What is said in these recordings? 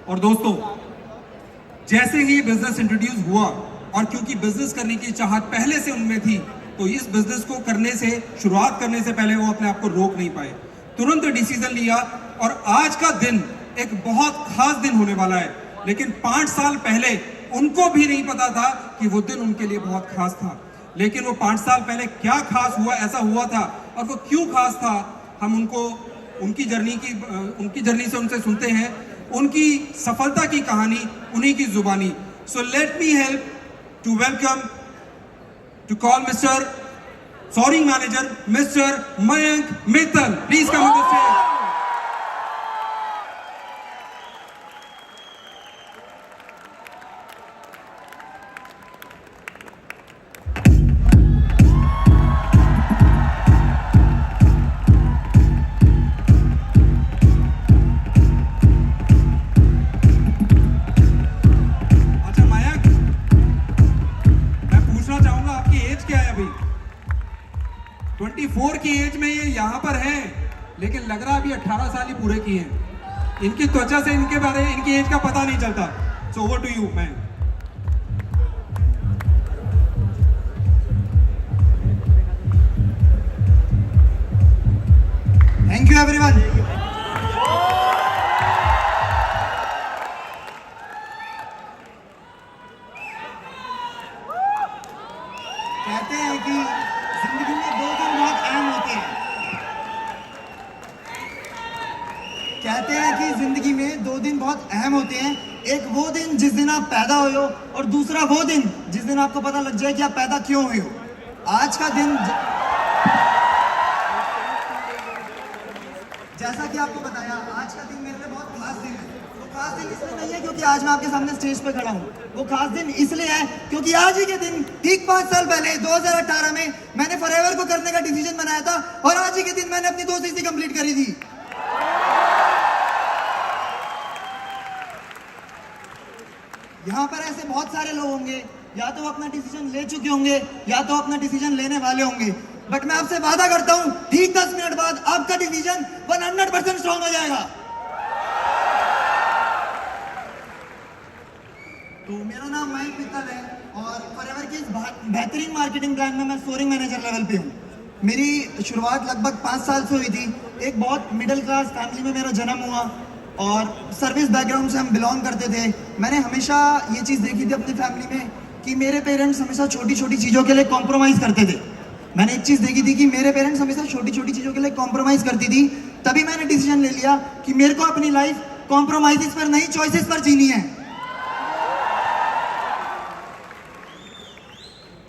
और दोस्तों, जैसे ही बिजनेस इंट्रोड्यूस हुआ और क्योंकि बिजनेस करने की चाहत पहले से उनमें थी, तो इस बिजनेस को करने से, शुरुआत करने से पहले वो अपने आप को रोक नहीं पाए, तुरंत डिसीजन लिया। और आज का दिन एक बहुत खास दिन होने वाला है, लेकिन 5 साल पहले उनको भी नहीं पता था कि वो दिन उनके लिए बहुत खास था। लेकिन वो 5 साल पहले क्या खास हुआ, ऐसा हुआ था, और वो क्यों खास था, हम उनकी जर्नी से उनसे सुनते हैं, उनकी सफलता की कहानी उन्हीं की जुबानी। So let me help to welcome, to call mister सोरिंग manager mister Mayank Mittal. Please come to the stage. चाहूंगा आपकी एज क्या है? अभी 24 की एज में ये यहां पर हैं, लेकिन लग रहा है अभी 18 साल ही पूरे किए हैं। इनकी त्वचा से इनकी एज का पता नहीं चलता। So over to you man. Thank you everyone. कहते हैं कि जिंदगी में 2 दिन बहुत अहम होते हैं। कहते हैं कि जिंदगी में 2 दिन बहुत अहम होते हैं। एक वो दिन जिस दिन आप पैदा हुए हो, और दूसरा वो दिन जिस दिन आपको पता लग जाए कि आप पैदा क्यों हुए हो। आज का दिन जैसा कि आपको बताया, आज का दिन मेरे लिए बहुत खास दिन है। वो खास दिन इसलिए नहीं है क्योंकि आज मैं आपके सामने स्टेज पर खड़ा हूँ। वो खास दिन इसलिए है क्योंकि आज ही के दिन ठीक 5 साल पहले 2018 में मैंने फॉरएवर को करने का डिसीजन बनाया था, और आज ही के दिन मैंने अपनी 2 कंप्लीट करी थी। यहाँ पर ऐसे बहुत सारे लोग होंगे, या तो अपना डिसीजन ले चुके होंगे या तो अपना डिसीजन लेने वाले होंगे, बट मैं आपसे वादा करता हूं ठीक 10 मिनट बाद आपका डिसीजन 100% स्ट्रॉन्ग हो जाएगा। तो मेरा नाम मयंक मित्तल है, और फॉरएवर की इस बेहतरीन मार्केटिंग प्लान में मैं सोरिंग मैनेजर लेवल पे हूँ। मेरी शुरुआत लगभग 5 साल से हुई थी। एक बहुत मिडिल क्लास फैमिली में मेरा जन्म हुआ, और सर्विस बैकग्राउंड से हम बिलोंग करते थे। मैंने हमेशा ये चीज़ देखी थी अपनी फैमिली में कि मेरे पेरेंट्स हमेशा छोटी छोटी चीज़ों के लिए कॉम्प्रोमाइज़ करते थे। मैंने एक चीज़ देखी थी कि मेरे पेरेंट्स हमेशा छोटी छोटी चीज़ों के लिए कॉम्प्रोमाइज़ करती थी। तभी मैंने डिसीजन ले लिया कि मेरे को अपनी लाइफ कॉम्प्रोमाइज़ पर नहीं, चॉइसेस पर जीनी है।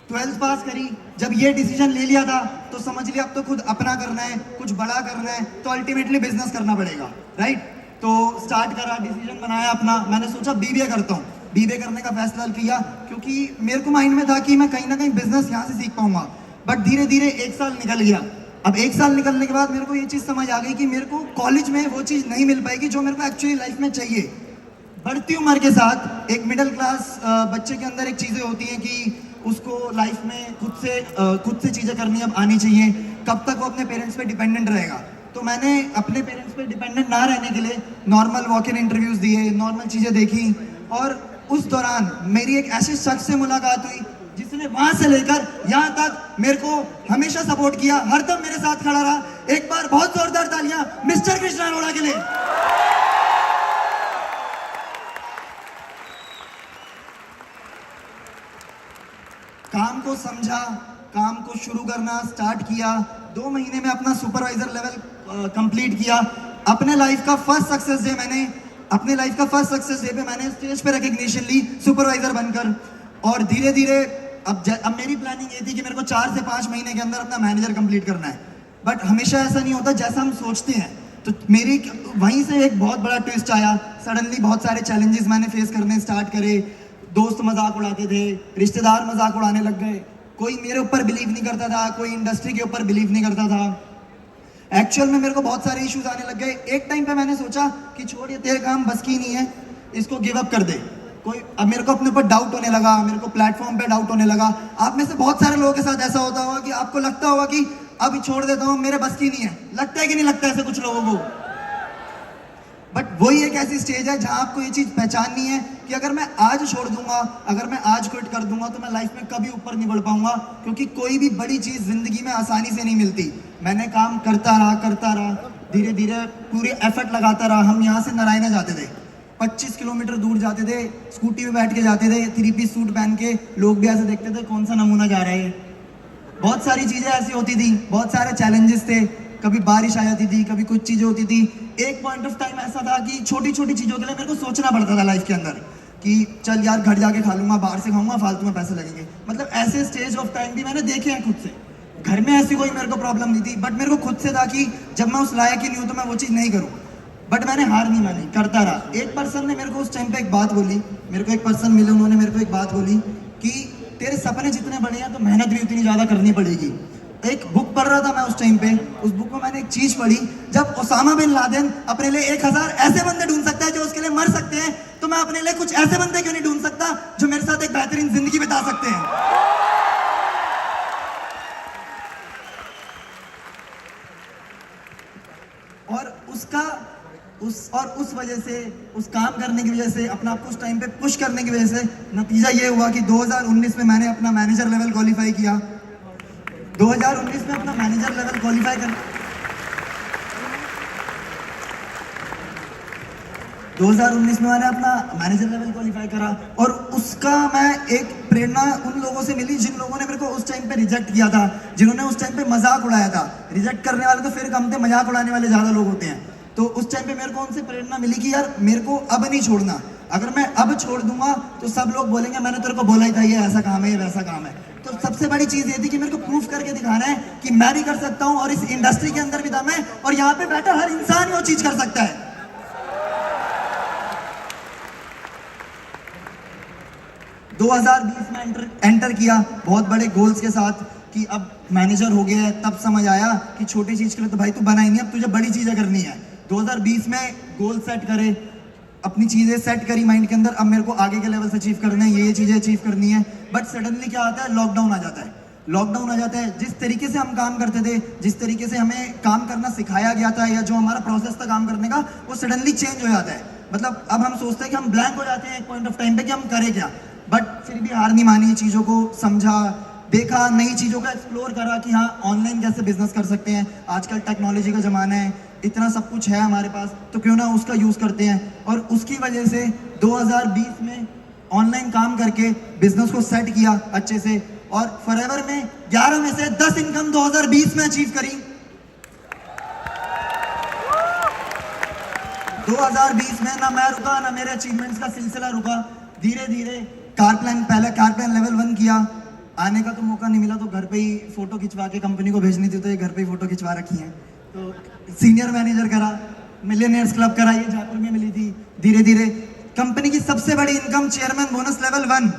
12th पास करी, जब ये डिसीजन ले लिया था तो समझ लिया अब तो खुद अपना करना है, कुछ बड़ा करना है, तो अल्टीमेटली बिजनेस करना पड़ेगा, राइट। तो स्टार्ट करा, डिसीजन बनाया अपना। मैंने सोचा बीबीए करता हूँ। बीबीए करने का फैसला किया क्योंकि मेरे को माइंड में था कि मैं कहीं ना कहीं बिजनेस यहाँ से सीख पाऊंगा। बट धीरे धीरे 1 साल निकल गया। अब 1 साल निकलने के बाद मेरे को ये चीज़ समझ आ गई कि मेरे को कॉलेज में वो चीज़ नहीं मिल पाएगी जो मेरे को एक्चुअली लाइफ में चाहिए। बढ़ती उम्र के साथ एक मिडिल क्लास बच्चे के अंदर एक चीज़ें होती हैं कि उसको लाइफ में खुद से चीज़ें करनी अब आनी चाहिए। कब तक वो अपने पेरेंट्स पे डिपेंडेंट रहेगा। तो मैंने अपने पेरेंट्स पे डिपेंडेंट ना रहने के लिए नॉर्मल वॉक इन इंटरव्यूज़ दिए, नॉर्मल चीज़ें देखी, और उस दौरान मेरी एक ऐसे शख्स से मुलाकात हुई जिसने वहां से लेकर यहाँ तक मेरे को हमेशा सपोर्ट किया, हरदम मेरे साथ खड़ा रहा। एक बार बहुत जोरदार तालियां मिस्टर कृष्णा अरोड़ा के लिए। काम को समझा, काम को शुरू करना स्टार्ट किया। 2 महीने में अपना सुपरवाइजर लेवल कंप्लीट किया। अपने लाइफ का फर्स्ट सक्सेस डे पे मैंने स्टेज पे रिकग्निशन ली सुपरवाइजर बनकर। और धीरे धीरे अब मेरी प्लानिंग ये थी कि मेरे को 4 से 5 महीने के अंदर अपना मैनेजर कंप्लीट करना है। बट हमेशा ऐसा नहीं होता जैसा हम सोचते हैं। तो मेरी वहीं से एक बहुत बड़ा ट्विस्ट आया। सडनली बहुत सारे चैलेंजेस मैंने फेस करने स्टार्ट करे। दोस्त मजाक उड़ाते थे, रिश्तेदार मजाक उड़ाने लग गए, कोई मेरे ऊपर बिलीव नहीं करता था, कोई इंडस्ट्री के ऊपर बिलीव नहीं करता था। एक्चुअल में मेरे को बहुत सारे इश्यूज आने लग गए। एक टाइम पे मैंने सोचा कि छोड़, ये तेरे काम बस की नहीं है, इसको गिव अप कर दे। अब मेरे को अपने ऊपर डाउट होने लगा, मेरे को प्लेटफॉर्म पे डाउट होने लगा। आप में से बहुत सारे लोगों के साथ ऐसा होता होगा कि आपको लगता होगा कि अब छोड़ देता हूँ, मेरे बस की नहीं है। लगता है कि नहीं लगता ऐसे कुछ लोगों को? बट वही एक ऐसी स्टेज है जहां आपको ये चीज पहचाननी है कि अगर मैं आज छोड़ दूंगा, अगर मैं आज क्विट कर दूंगा तो मैं लाइफ में कभी ऊपर नहीं बढ़ पाऊंगा, क्योंकि कोई भी बड़ी चीज जिंदगी में आसानी से नहीं मिलती। मैंने काम करता रहा, धीरे धीरे पूरी एफर्ट लगाता रहा। हम यहाँ से नारायणा जाते थे, 25 किलोमीटर दूर जाते थे, स्कूटी पे बैठ के जाते थे, 3 पीस सूट पहन के। लोग भी ऐसे देखते थे कौन सा नमूना जा रहा है। बहुत सारी चीजें ऐसी होती थी, बहुत सारे चैलेंजेस थे, कभी बारिश आ जाती थी, कभी कुछ चीजें होती थी। एक पॉइंट ऑफ टाइम ऐसा था कि छोटी छोटी चीजों के लिए मेरे को सोचना पड़ता था लाइफ के अंदर कि चल यार घर जाके खा लूंगा, बाहर से खाऊंगा, फालतू में पैसे लगेंगे। मतलब ऐसे स्टेज ऑफ टाइम भी मैंने देखे हैं खुद से। घर में ऐसी कोई मेरे को प्रॉब्लम नहीं थी, बट मेरे को खुद से था कि जब मैं उस लायक ही नहीं हूं तो मैं वो चीज़ नहीं करूं। बट मैंने हार नहीं मानी, करता रहा। एक पर्सन ने मेरे को उस टाइम पे एक बात बोली, मेरे को एक पर्सन मिले, उन्होंने मेरे को एक बात बोली कि तेरे सपने जितने बड़े हैं तो मेहनत भी उतनी ज़्यादा करनी पड़ेगी। एक बुक पढ़ रहा था मैं उस टाइम पे, उस बुक में मैंने एक चीज पढ़ी, जब ओसामा बिन लादेन अपने लिए 1000 ऐसे बंदे ढूंढ सकता है जो उसके लिए मर सकते हैं, तो मैं अपने लिए कुछ ऐसे बंदे क्यों नहीं ढूंढ सकता जो मेरे साथ एक बेहतरीन जिंदगी बिता सकते हैं। और उस वजह से, उस काम करने की वजह से, अपना आपको उस टाइम पे पुश करने की वजह से नतीजा ये हुआ कि 2019 में मैंने अपना मैनेजर लेवल क्वालिफाई किया। 2019 में अपना मैनेजर लेवल क्वालिफाई कर 2019 में मैंने अपना मैनेजर लेवल क्वालिफाई करा। और उसका मैं एक प्रेरणा उन लोगों से मिली जिन लोगों ने मेरे को उस टाइम पे रिजेक्ट किया था, जिन्होंने उस टाइम पे मजाक उड़ाया था। रिजेक्ट करने वाले तो फिर कम थे, मजाक उड़ाने वाले ज़्यादा लोग होते हैं। तो उस टाइम पे मेरे को उनसे प्रेरणा मिली कि यार मेरे को अब नहीं छोड़ना। अगर मैं अब छोड़ दूंगा तो सब लोग बोलेंगे मैंने तेरे को बोला ही था ये ऐसा काम है, ये वैसा काम है। तो सबसे बड़ी चीज ये थी कि मेरे को प्रूफ करके दिखाना है कि मैं भी कर सकता हूं, और इस इंडस्ट्री के अंदर भी दम है, और यहाँ पे बैठा हर इंसान वो चीज कर सकता है। दो 2020 में एंटर किया बहुत बड़े गोल्स के साथ कि अब मैनेजर हो गया है। तब समझ आया कि छोटी चीज के लिए तो भाई तू बना ही नहीं, अब तुझे बड़ी चीजें करनी है। 2020 में गोल सेट करे, अपनी चीजें सेट करी माइंड के अंदर, अब मेरे को आगे के लेवल से अचीव करना है, ये चीजें अचीव करनी है। बट सडनली क्या आता है, लॉकडाउन आ जाता है। लॉकडाउन आ जाता है, जिस तरीके से हम काम करते थे, जिस तरीके से हमें काम करना सिखाया गया था, या जो हमारा प्रोसेस था काम करने का, वो सडनली चेंज हो जाता है। मतलब अब हम सोचते हैं कि हम ब्लैंक हो जाते हैं एक पॉइंट ऑफ टाइम पे कि हम करें क्या। बट फिर भी हार नहीं मानी, चीज़ों को समझा, देखा, नई चीज़ों का एक्सप्लोर करा कि हाँ ऑनलाइन कैसे बिजनेस कर सकते हैं। आजकल टेक्नोलॉजी का ज़माना है, इतना सब कुछ है हमारे पास, तो क्यों ना उसका यूज़ करते हैं। और उसकी वजह से 2020 में ऑनलाइन काम करके बिजनेस को सेट किया अच्छे से, और फॉरएवर में 11 में से 10 इनकम 2020 में अचीव करी। 2020 में ना मैं रुका, ना मेरे अचीवमेंट्स का सिलसिला रुका। धीरे धीरे पहले कार प्लान लेवल 1 किया। आने का तो मौका नहीं मिला, तो घर पे ही फोटो खिंचवा के कंपनी को भेजनी थी, तो ये घर पे ही फोटो खिंचवा रखी है। तो सीनियर मैनेजर करा, मिलियनेयर्स क्लब करा, ये जयपुर में मिली थी। धीरे धीरे कंपनी की सबसे बड़ी इनकम चेयरमैन बोनस लेवल 1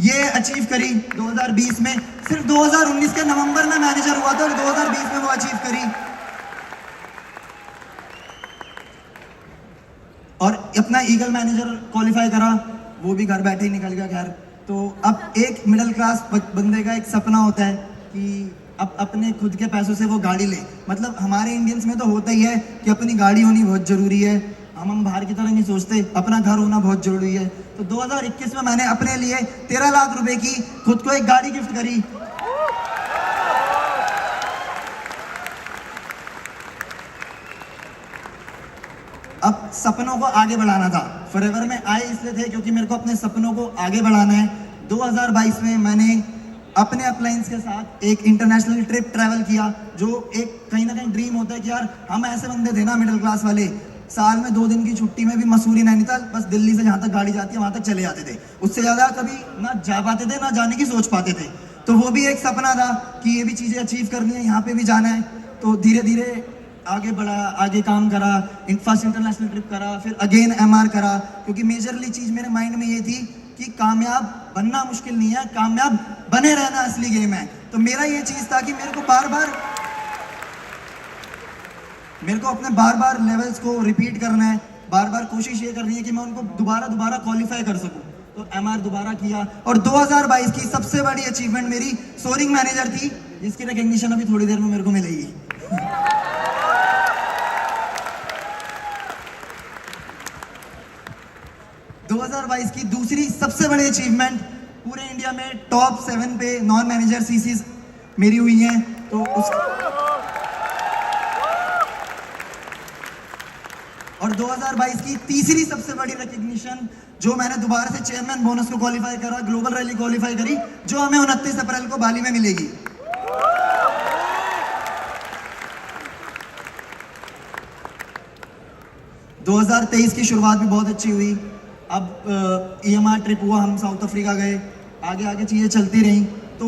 ये अचीव करी 2020 में। सिर्फ 2019 के नवंबर में मैनेजर हुआ था और 2020 में वो अचीव करी। और अपना ईगल मैनेजर क्वालिफाई करा, वो भी घर बैठे ही निकल गया। खैर, तो अब एक मिडिल क्लास बंदे का एक सपना होता है कि अब अपने खुद के पैसों से वो गाड़ी ले। मतलब हमारे इंडियंस में तो होता ही है कि अपनी गाड़ी होनी बहुत ज़रूरी है। हम बाहर की तरह नहीं सोचते, अपना घर होना बहुत ज़रूरी है। तो 2021 में मैंने अपने लिए 13 लाख रुपए की खुद को एक गाड़ी गिफ्ट करी। अब सपनों को आगे बढ़ाना था। फॉरएवर में आए इसलिए थे क्योंकि मेरे को अपने सपनों को आगे बढ़ाना है। 2022 में मैंने अपने अपलाइंस के साथ एक इंटरनेशनल ट्रिप ट्रैवल किया, जो एक कहीं ना कहीं ड्रीम होता है कि यार हम ऐसे बंदे थे ना मिडिल क्लास वाले, साल में 2 दिन की छुट्टी में भी मसूरी नैनीताल, बस दिल्ली से जहाँ तक गाड़ी जाती है वहाँ तक चले जाते थे। उससे ज़्यादा कभी ना जा पाते थे, ना जाने की सोच पाते थे। तो वो भी एक सपना था कि ये भी चीज़ें अचीव करनी है, यहाँ पे भी जाना है। तो धीरे धीरे आगे बढ़ा, आगे काम करा, फर्स्ट इंटरनेशनल ट्रिप करा, फिर अगेन MR करा। क्योंकि मेजरली चीज़ मेरे माइंड में ये थी कि कामयाब बनना मुश्किल नहीं है, कामयाब बने रहना असली गेम है। तो मेरा ये चीज़ था कि मेरे को अपने बार बार लेवल्स को रिपीट करना है, बार बार कोशिश ये करनी है कि मैं उनको दोबारा क्वालिफाई कर सकूं। तो MR दोबारा किया, और 2022 की सबसे बड़ी अचीवमेंट मेरी सोरिंग मैनेजर थी, जिसकी रिकग्निशन अभी थोड़ी देर में मेरे को मिलेगी। 2022 की दूसरी सबसे बड़ी अचीवमेंट, पूरे इंडिया में टॉप 7 पे नॉन मैनेजर सीसीज मेरी हुई हैं। तो उस और 2022 की तीसरी सबसे बड़ी रिकग्निशन, जो मैंने दोबारा से चेयरमैन बोनस को क्वालिफाई करा, ग्लोबल रैली क्वालिफाई करी, जो हमें 29 अप्रैल को बाली में मिलेगी। – 2023 की शुरुआत भी बहुत अच्छी हुई। अब EMR ट्रिप हुआ, हम साउथ अफ्रीका गए, आगे आगे चीज़ें चलती रहीं। तो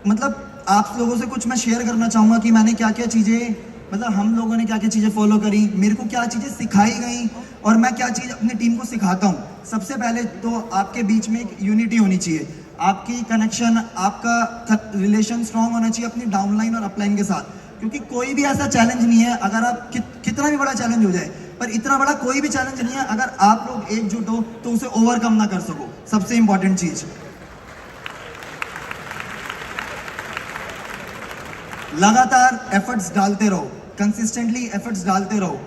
मतलब आप लोगों से कुछ मैं शेयर करना चाहूँगा कि मैंने क्या क्या चीज़ें, मतलब हम लोगों ने क्या क्या चीज़ें फॉलो करी, मेरे को क्या चीज़ें सिखाई गई और मैं क्या चीज़ अपनी टीम को सिखाता हूँ। सबसे पहले तो आपके बीच में एक यूनिटी होनी चाहिए, आपकी कनेक्शन, आपका रिलेशन स्ट्रांग होना चाहिए अपनी डाउनलाइन और अपलाइन के साथ। क्योंकि कोई भी ऐसा चैलेंज नहीं है, अगर आप कितना भी बड़ा चैलेंज हो जाए, पर इतना बड़ा कोई भी चैलेंज नहीं है अगर आप लोग एकजुट हो तो उसे ओवरकम ना कर सको। सबसे इंपॉर्टेंट चीज, लगातार एफर्ट्स डालते रहो, कंसिस्टेंटली एफर्ट्स डालते रहो,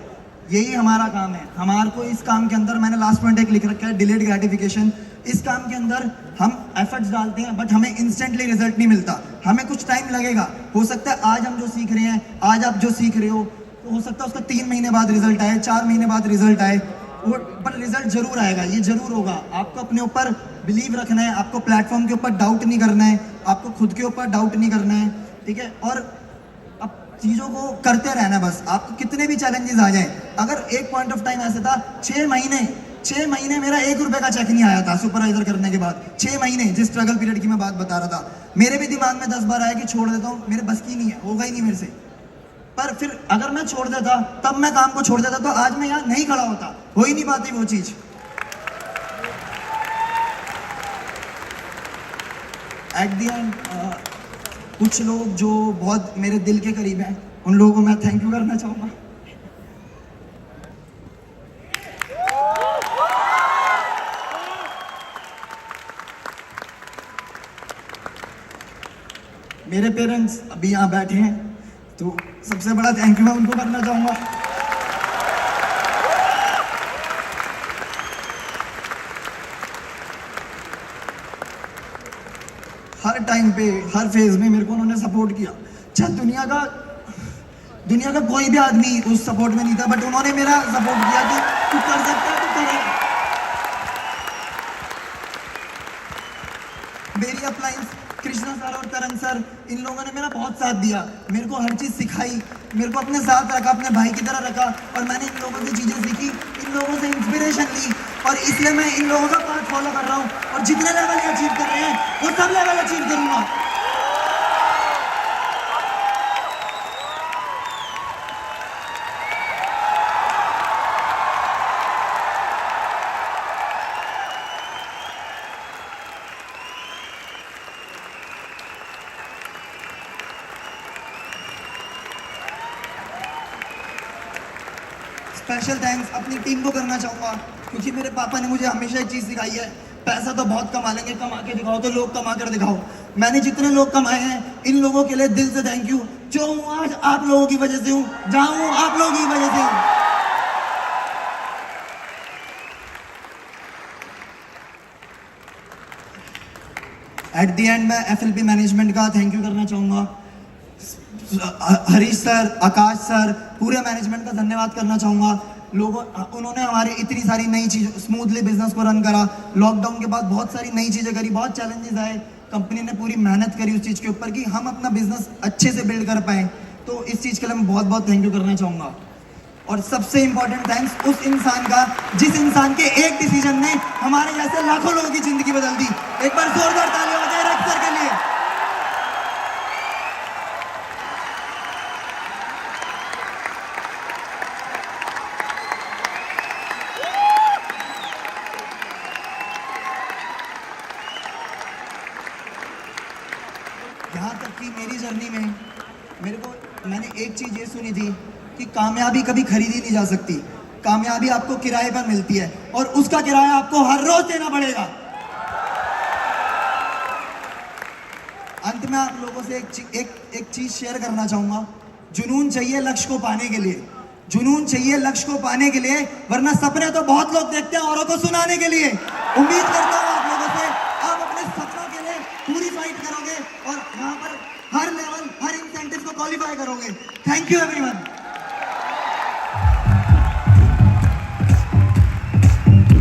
यही हमारा काम है। हमारे को इस काम के अंदर, मैंने लास्ट पॉइंट एक लिख रखा है, डिलेड ग्रेटिफिकेशन। इस काम के अंदर हम एफर्ट्स डालते हैं बट हमें इंस्टेंटली रिजल्ट नहीं मिलता, हमें कुछ टाइम लगेगा। हो सकता है आज हम जो सीख रहे हैं, आज आप जो सीख रहे हो सकता है उसका 3 महीने बाद रिजल्ट आए, 4 महीने बाद रिजल्ट आए, पर रिजल्ट जरूर आएगा, ये जरूर होगा। आपको अपने ऊपर बिलीव रखना है, आपको प्लेटफॉर्म के ऊपर डाउट नहीं करना है, आपको खुद के ऊपर डाउट नहीं करना है, ठीक है। और अब चीज़ों को करते रहना बस, आपको कितने भी चैलेंजेस आ जाए। अगर एक पॉइंट ऑफ टाइम ऐसा था, 6 महीने मेरा 1 रुपये का चेक नहीं आया था सुपरवाइजर करने के बाद। 6 महीने, जिस स्ट्रगल पीरियड की मैं बात बता रहा था, मेरे भी दिमाग में 10 बार आया कि छोड़ देता हूँ, मेरे बस की नहीं है, होगा ही नहीं मेरे से। पर फिर अगर मैं छोड़ देता, तब मैं काम को छोड़ देता, तो आज मैं यहाँ नहीं खड़ा होता, हो ही नहीं पाती वो चीज। एट द एंड कुछ लोग जो बहुत मेरे दिल के करीब हैं, उन लोगों को मैं थैंक यू करना चाहूंगा। मेरे पेरेंट्स अभी यहाँ बैठे हैं, तो सबसे बड़ा थैंक यू मैं उनको करना चाहूंगा। हर टाइम पे, हर फेज में मेरे को उन्होंने सपोर्ट किया। चाहे दुनिया का कोई भी आदमी उस सपोर्ट में नहीं था, बट उन्होंने मेरा सपोर्ट किया कि तू कर सकता है, तू करेगा। मेरी अपलाइंस कृष्णा सर और करण सर, इन लोगों ने मेरा बहुत साथ दिया, मेरे को हर चीज़ सिखाई, मेरे को अपने साथ रखा, अपने भाई की तरह रखा, और मैंने इन लोगों से चीज़ें सीखी, इन लोगों से इंस्पिरेशन ली, और इसलिए मैं इन लोगों का पाथ फॉलो कर रहा हूँ। और जितने लेवल अचीव कर रहे हैं वो सब लेवल अचीव करूँगा। स्पेशल थैंक्स अपनी टीम को करना चाहूँगा, क्योंकि मेरे पापा ने मुझे हमेशा एक चीज़ सिखाई है, पैसा तो बहुत कमा लेंगे, कमा के दिखाओ तो लोग कमा कर दिखाओ। मैंने जितने लोग कमाए हैं, इन लोगों के लिए दिल से थैंक यू। जो हूँ आज आप लोगों की वजह से हूँ, जहाँ हूँ आप लोगों की वजह से हूँ। एट द एंड मैं FLP मैनेजमेंट का थैंक यू करना चाहूँगा। हरीश सर, आकाश सर, पूरे मैनेजमेंट का धन्यवाद करना चाहूँगा। उन्होंने हमारी इतनी सारी नई चीज़, स्मूथली बिजनेस को रन करा। लॉकडाउन के बाद बहुत सारी नई चीज़ें करी, बहुत चैलेंजेस आए, कंपनी ने पूरी मेहनत करी उस चीज़ के ऊपर कि हम अपना बिजनेस अच्छे से बिल्ड कर पाएँ। तो इस चीज़ के लिए मैं बहुत बहुत थैंक यू करना चाहूँगा। और सबसे इंपॉर्टेंट थैंक्स उस इंसान का जिस इंसान के एक डिसीजन ने हमारे जैसे लाखों लोगों की जिंदगी बदल दी। एक बार जोरदार ताली हो जाए रैक सर के लिए। यहाँ तक कि मेरी जर्नी में मैंने एक चीज़ ये सुनी थी कि कामयाबी कभी खरीदी नहीं जा सकती, कामयाबी आपको किराए पर मिलती है, और उसका किराया आपको हर रोज देना पड़ेगा। अंत में आप लोगों से एक चीज़ शेयर करना चाहूँगा। जुनून चाहिए लक्ष्य को पाने के लिए, जुनून चाहिए लक्ष्य को पाने के लिए, वरना सपने तो बहुत लोग देखते हैं औरों को सुनाने के लिए। उम्मीद करता हूँ आप लोगों से आप अपने सपनों के लिए पूरी फाइट करोगे और यहाँ पर हर लेवल हर इंसेंटिव को क्वालिफाई करोगे। Thank you everyone.